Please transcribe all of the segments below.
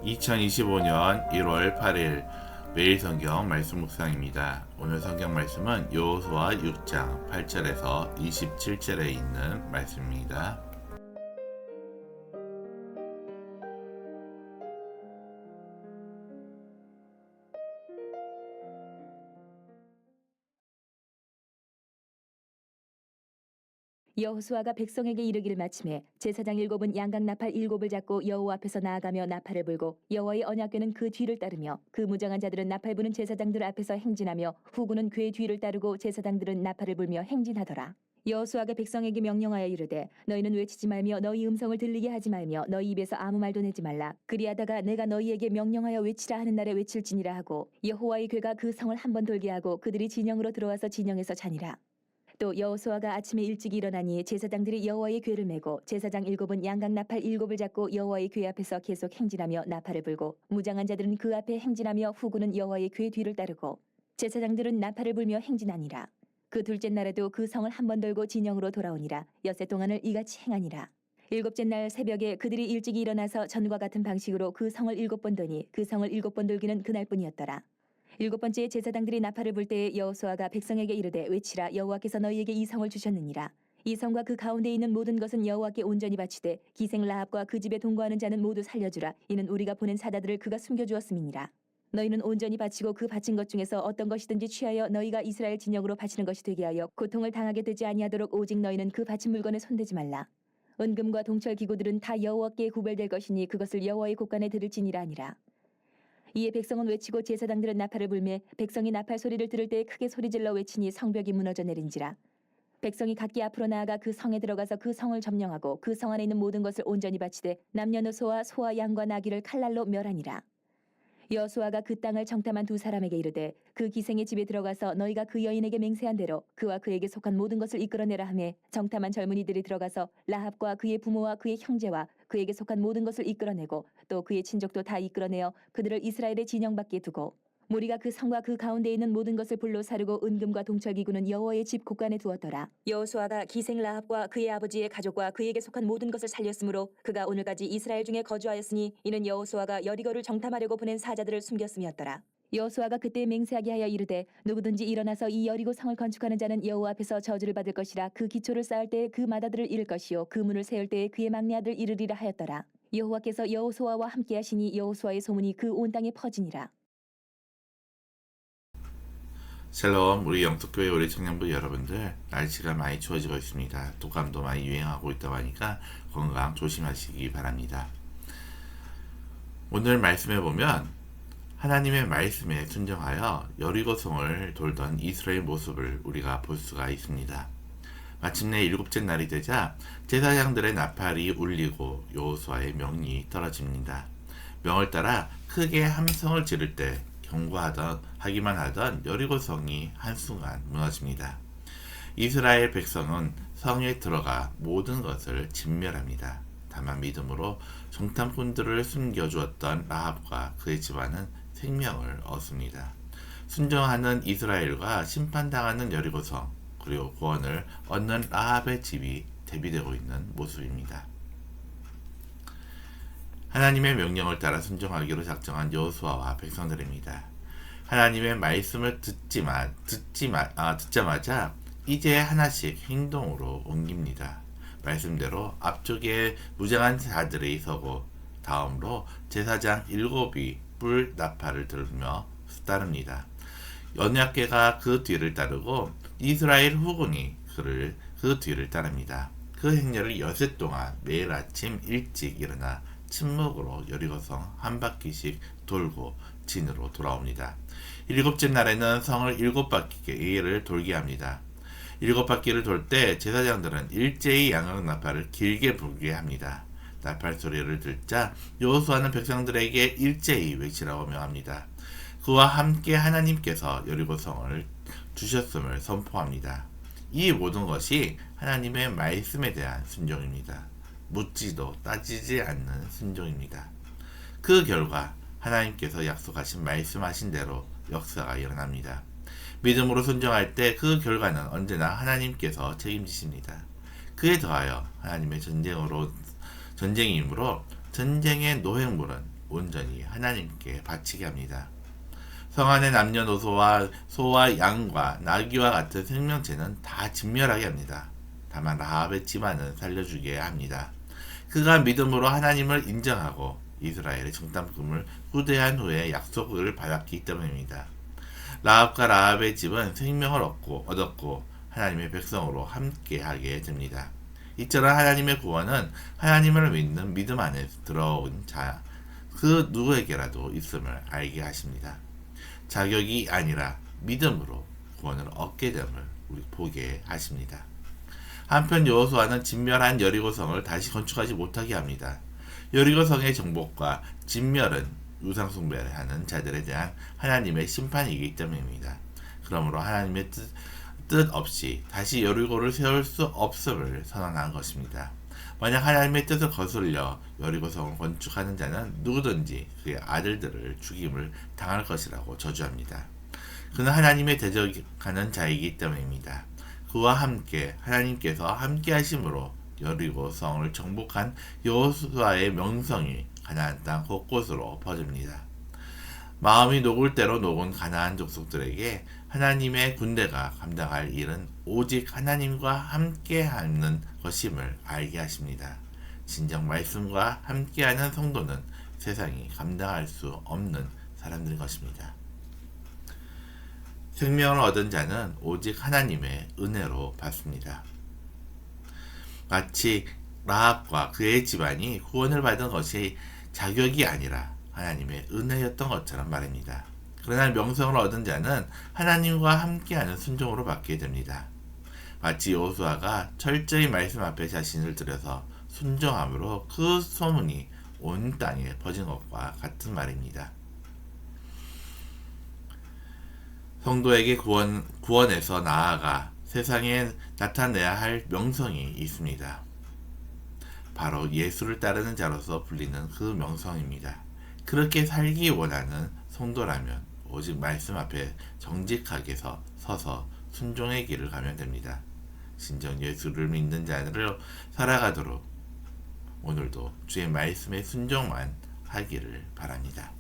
2025년 1월 8일 매일 성경 말씀 묵상입니다. 오늘 성경 말씀은 여호수아 6장 8절에서 27절에 있는 말씀입니다. 여호수아가 백성에게 이르기를 마침에 제사장 일곱은 양각 나팔 일곱을 잡고 여호와 앞에서 나아가며 나팔을 불고 여호와의 언약궤는 그 뒤를 따르며 그 무장한 자들은 나팔 부는 제사장들 앞에서 행진하며 후군은 궤 뒤를 따르고 제사장들은 나팔을 불며 행진하더라. 여호수아가 백성에게 명령하여 이르되 너희는 외치지 말며 너희 음성을 들리게 하지 말며 너희 입에서 아무 말도 내지 말라. 그리하다가 내가 너희에게 명령하여 외치라 하는 날에 외칠지니라 하고 여호와의 궤가 그 성을 한 번 돌게 하고 그들이 진영으로 들어와서 진영에서 자니라. 또 여호수아가 아침에 일찍 일어나니 제사장들이 여호와의 궤를 메고 제사장 일곱은 양각 나팔 일곱을 잡고 여호와의 궤 앞에서 계속 행진하며 나팔을 불고 무장한 자들은 그 앞에 행진하며 후군은 여호와의 궤 뒤를 따르고 제사장들은 나팔을 불며 행진하니라. 그 둘째 날에도 그 성을 한 번 돌고 진영으로 돌아오니라. 엿새 동안을 이같이 행하니라. 일곱째 날 새벽에 그들이 일찍 일어나서 전과 같은 방식으로 그 성을 일곱 번 도니 그 성을 일곱 번 돌기는 그날뿐이었더라. 일곱 번째 제사장들이 나팔을 불 때에 여호수아가 백성에게 이르되 외치라. 여호와께서 너희에게 이 성을 주셨느니라. 이 성과 그 가운데 있는 모든 것은 여호와께 온전히 바치되 기생 라합과 그 집에 동거하는 자는 모두 살려주라. 이는 우리가 보낸 사자들을 그가 숨겨주었음이니라. 너희는 온전히 바치고 그 바친 것 중에서 어떤 것이든지 취하여 너희가 이스라엘 진영으로 바치는 것이 되게 하여 고통을 당하게 되지 아니하도록 오직 너희는 그 바친 물건에 손대지 말라. 은금과 동철 기구들은 다 여호와께 구별될 것이니 그것을 여호와의 곳간에 들을지니라 하니라. 이에 백성은 외치고 제사장들은 나팔을 불매 백성이 나팔 소리를 들을 때 크게 소리질러 외치니 성벽이 무너져 내린지라. 백성이 각기 앞으로 나아가 그 성에 들어가서 그 성을 점령하고 그 성 안에 있는 모든 것을 온전히 바치되 남녀노소와 소와 양과 나귀를 칼날로 멸하니라. 여호수아가 그 땅을 정탐한 두 사람에게 이르되 그 기생의 집에 들어가서 너희가 그 여인에게 맹세한 대로 그와 그에게 속한 모든 것을 이끌어내라 하매 정탐한 젊은이들이 들어가서 라합과 그의 부모와 그의 형제와 그에게 속한 모든 것을 이끌어내고 또 그의 친족도 다 이끌어내어 그들을 이스라엘의 진영 밖에 두고 무리가 그 성과 그 가운데 있는 모든 것을 불로 사르고 은금과 동철기구는 여호와의 집 곳간에 두었더라. 여호수아가 기생 라합과 그의 아버지의 가족과 그에게 속한 모든 것을 살렸으므로 그가 오늘까지 이스라엘 중에 거주하였으니 이는 여호수아가 여리고를 정탐하려고 보낸 사자들을 숨겼음이었더라. 여호수아가 그때 맹세하게 하여 이르되 누구든지 일어나서 이 여리고 성을 건축하는 자는 여호와 앞에서 저주를 받을 것이라. 그 기초를 쌓을 때에 그 마다들을 잃을 것이요 그 문을 세울 때에 그의 막내 아들 이르리라 하였더라. 여호와께서 여호수아와 함께 하시니 여호수아의 소문이 그 온 땅에 퍼지니라. 샬롬, 우리 영특교회 우리 청년부 여러분들, 날씨가 많이 추워지고 있습니다. 독감도 많이 유행하고 있다고 하니까 건강 조심하시기 바랍니다. 오늘 말씀해 보면 하나님의 말씀에 순종하여 여리고성을 돌던 이스라엘 모습을 우리가 볼 수가 있습니다. 마침내 일곱째 날이 되자 제사장들의 나팔이 울리고 여호수아의 명이 떨어집니다. 명을 따라 크게 함성을 지를 때 경고하기만 하던 여리고성이 한순간 무너집니다. 이스라엘 백성은 성에 들어가 모든 것을 진멸합니다. 다만 믿음으로 정탐꾼들을 숨겨주었던 라합과 그의 집안은 생명을 얻습니다. 순종하는 이스라엘과 심판당하는 여리고성, 그리고 구원을 얻는 라합의 집이 대비되고 있는 모습입니다. 하나님의 명령을 따라 순종하기로 작정한 여호수아와 백성들입니다. 하나님의 말씀을 듣자마자 이제 하나씩 행동으로 옮깁니다. 말씀대로 앞쪽에 무장한 자들이 서고 다음으로 제사장 일곱이 불 나팔을 들으며 따릅니다. 언약궤가 그 뒤를 따르고 이스라엘 후군이 그 뒤를 따릅니다. 그 행렬을 엿새 동안 매일 아침 일찍 일어나 침묵으로 여리고성 한 바퀴씩 돌고 진으로 돌아옵니다. 일곱째 날에는 성을 일곱 바퀴를 돌게 합니다. 일곱 바퀴를 돌 때 제사장들은 일제히 양각 나팔을 길게 불게 합니다. 나팔 소리를 듣자 여호수아는 백성들에게 일제히 외치라고 명합니다. 그와 함께 하나님께서 여리고성을 주셨음을 선포합니다. 이 모든 것이 하나님의 말씀에 대한 순종입니다. 묻지도 따지지 않는 순종입니다. 그 결과 하나님께서 약속하신 말씀하신 대로 역사가 일어납니다. 믿음으로 순종할 때 그 결과는 언제나 하나님께서 책임지십니다. 그에 더하여 하나님의 전쟁이므로 전쟁의 노획물은 온전히 하나님께 바치게 합니다. 성 안의 남녀노소와 소와 양과 나귀와 같은 생명체는 다 진멸하게 합니다. 다만 라합의 집안은 살려주게 합니다. 그가 믿음으로 하나님을 인정하고 이스라엘의 정탐금을 후대한 후에 약속을 받았기 때문입니다. 라합과 라합의 집은 생명을 얻었고 하나님의 백성으로 함께하게 됩니다. 이처럼 하나님의 구원은 하나님을 믿는 믿음 안에 들어온 자, 그 누구에게라도 있음을 알게 하십니다. 자격이 아니라 믿음으로 구원을 얻게 됨을 우리 보게 하십니다. 한편 여호수아는 진멸한 여리고성을 다시 건축하지 못하게 합니다. 여리고성의 정복과 진멸은 우상 숭배를 하는 자들에 대한 하나님의 심판이기 때문입니다. 그러므로 하나님의 뜻 없이 다시 여리고를 세울 수 없음을 선언한 것입니다. 만약 하나님의 뜻을 거슬려 여리고성을 건축하는 자는 누구든지 그의 아들들을 죽임을 당할 것이라고 저주합니다. 그는 하나님의 대적하는 자이기 때문입니다. 그와 함께 하나님께서 함께 하심으로 여리고성을 정복한 여호수아의 명성이 가나안 땅 곳곳으로 퍼집니다. 마음이 녹을 대로 녹은 가나안 족속들에게 하나님의 군대가 감당할 일은 오직 하나님과 함께하는 것임을 알게 하십니다. 진정 말씀과 함께하는 성도는 세상이 감당할 수 없는 사람들인 것입니다. 생명을 얻은 자는 오직 하나님의 은혜로 받습니다. 마치 라합과 그의 집안이 구원을 받은 것이 자격이 아니라 하나님의 은혜였던 것처럼 말입니다. 그러나 명성을 얻은 자는 하나님과 함께하는 순종으로 받게 됩니다. 마치 여호수아가 철저히 말씀 앞에 자신을 들여서 순종함으로 그 소문이 온 땅에 퍼진 것과 같은 말입니다. 성도에게 구원에서 나아가 세상에 나타내야 할 명성이 있습니다. 바로 예수를 따르는 자로서 불리는 그 명성입니다. 그렇게 살기 원하는 성도라면 오직 말씀 앞에 정직하게 서서 순종의 길을 가면 됩니다. 진정 예수를 믿는 자를 살아가도록 오늘도 주의 말씀에 순종만 하기를 바랍니다.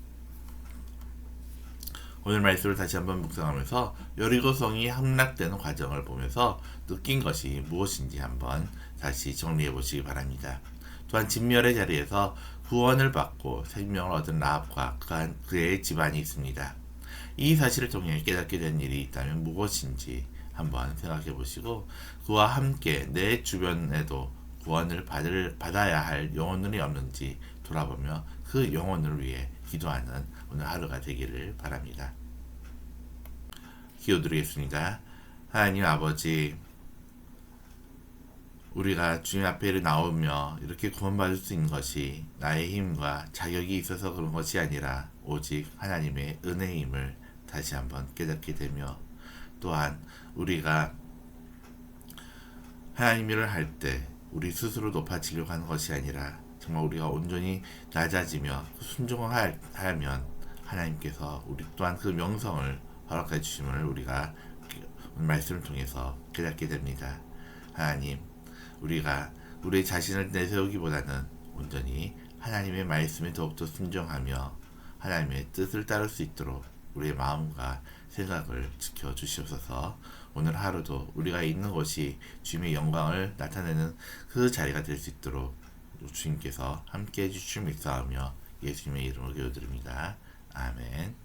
오늘 말씀을 다시 한번 묵상하면서 여리고성이 함락되는 과정을 보면서 느낀 것이 무엇인지 한번 다시 정리해 보시기 바랍니다. 또한 진멸의 자리에서 구원을 받고 생명을 얻은 라합과 그의 집안이 있습니다. 이 사실을 통해 깨닫게 된 일이 있다면 무엇인지 한번 생각해 보시고 그와 함께 내 주변에도 구원을 받아야 할 영혼들이 없는지 돌아보며 그 영혼을 위해 기도하는 오늘 하루가 되기를 바랍니다. 기도드리겠습니다. 하나님 아버지, 우리가 주님 앞에 나오며 이렇게 구원받을 수 있는 것이 나의 힘과 자격이 있어서 그런 것이 아니라 오직 하나님의 은혜임을 다시 한번 깨닫게 되며, 또한 우리가 하나님 일을 할 때 우리 스스로 높아지려고 하는 것이 아니라 정말 우리가 온전히 낮아지며 순종하면 하나님께서 우리 또한 그 명성을 허락해 주심을 우리가 말씀을 통해서 깨닫게 됩니다. 하나님, 우리가 우리 자신을 내세우기보다는 온전히 하나님의 말씀에 더욱더 순종하며 하나님의 뜻을 따를 수 있도록 우리의 마음과 생각을 지켜주시옵소서. 오늘 하루도 우리가 있는 곳이 주님의 영광을 나타내는 그 자리가 될 수 있도록 주님께서 함께 해주실 믿사오며 예수님의 이름으로 기도드립니다. 아멘.